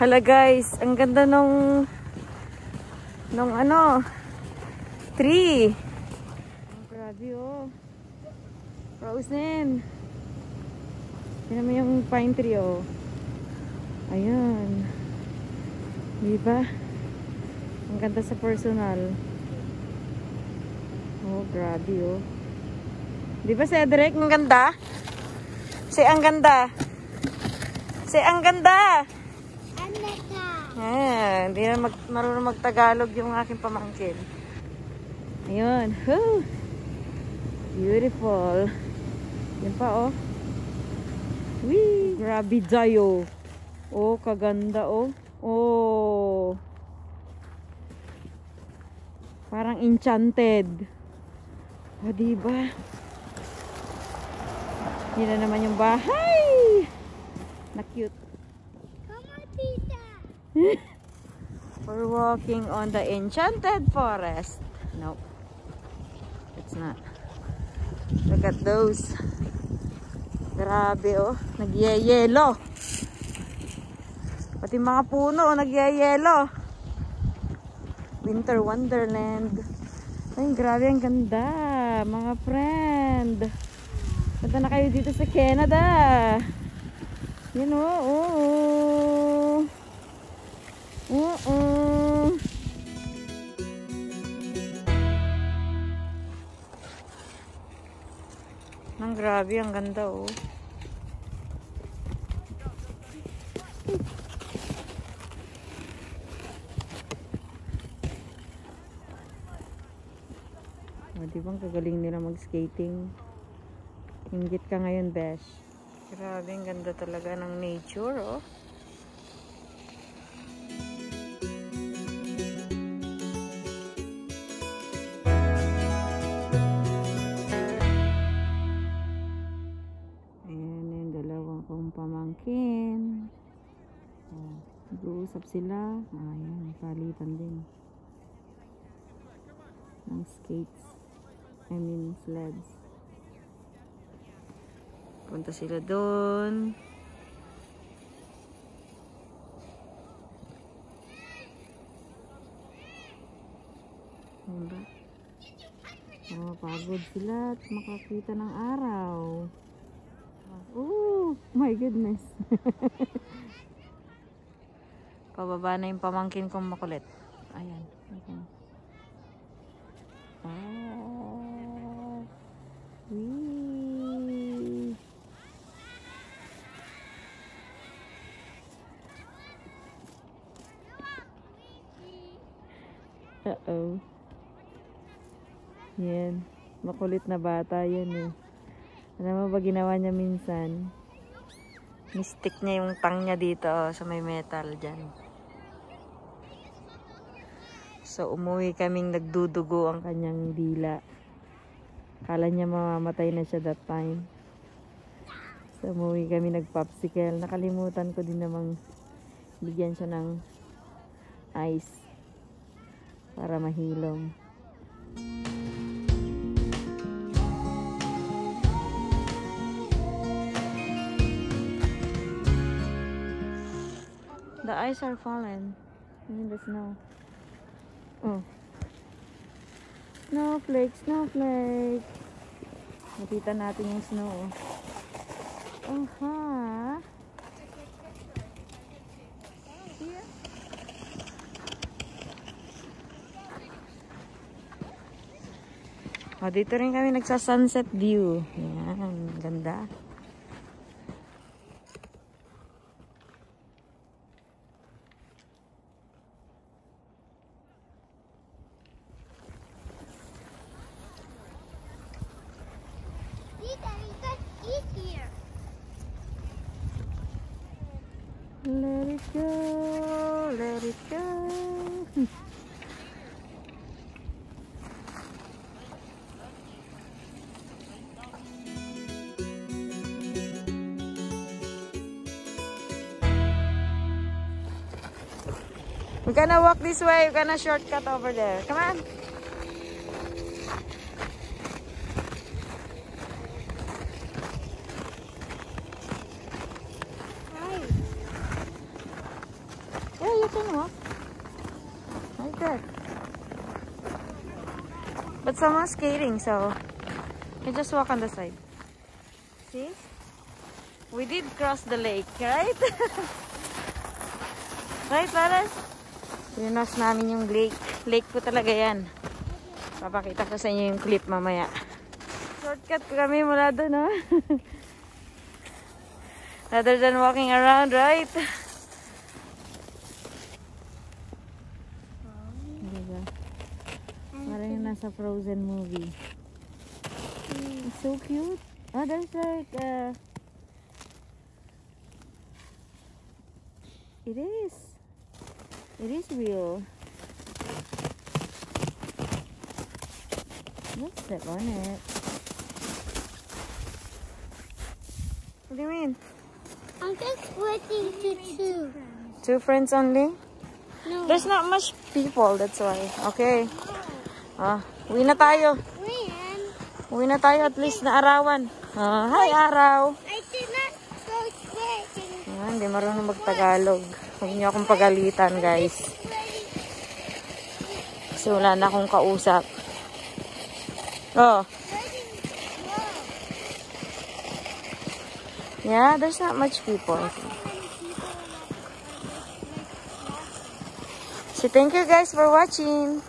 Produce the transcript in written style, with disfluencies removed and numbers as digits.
Hala guys, ang ganda nung ano, tree. Oh, grabe oh. Frozen. Tingnan mo yung pine tree oh. Ayan. Diba? Ang ganda sa personal. Oh, grabe oh. Diba Cedric? Ang ganda? Ang ganda. Ang ganda. Hindi na marunong magtagalog yung aking pamangkin. Ayun. Whew. Beautiful. Yan pa oh. Wee. Grabe dayo. Oh, kaganda oh. Oh. Parang enchanted. O, diba? Yun na naman yung bahay. Na cute. Come on, tita. We're walking on the enchanted forest. Nope. It's not. Look at those. Grabe oh. Nagyayelo. Pati mga puno nagyayelo. Winter Wonderland. Ay, grabe ang ganda. Mga friend. Punta na kayo dito sa Canada. Yan o. Ang grabe, ang ganda o. Di ba ang kagaling nila mag-skating? Inggit ka ngayon, Besh. Grabe, ang ganda talaga ng nature, oh. Ayan, yung dalawang kong pamangkin. Nag-uusap sila. Ayan, palitan din. Ng skates. I mean, sleds. Punta sila doon. Diba? Oh, pagod sila at makakita ng araw. Oh, my goodness. Pababa na yung pamangkin kong makulit. Ayan. Okay. Wee. Uh-oh. Yan. Makulit na bata yan eh. Alam mo ba ginawa niya minsan? Mistik niya yung tang niya dito sa may metal dyan. So umuwi kaming nagdudugo ang kanyang dila. Kala niya mamamatay na siya that time. So umuwi kami nagpopsicle. Nakalimutan ko din namang bigyan siya ng ice para mahilom. The ice are falling in the snow. Oh. Snowflake, snowflake. Nakita natin yung snow. Aha. Oh, dito rin kami nagsa-sunset view. Yan, ganda. Let it go, let it go. We're gonna walk this way, we're gonna shortcut over there. Come on. you can walk. Like that. But someone's skating, so you just walk on the side. See? We did cross the lake, right? Right, Laras? Pinas namin yung lake. Lake po talaga yan. Papakita ko sa inyo yung clip mamaya. Shortcut kami mula doon, no? Rather than walking around, right? Diba? Parang yung nasa Frozen movie. It's so cute. Oh, there's like it is real. Let's step on it. What do you mean? I'm just waiting to two. 2 friends only? No. There's not much people, that's why. Okay. Uwi na tayo. When? Uwi na tayo at least na arawan. Hi, araw. I did not go swimming. Hindi marunong mag-Tagalog. Huwag niyo akong pagalitan, guys. Kasi wala na akong kausap. Oh. Yeah, there's not much people. So thank you guys for watching.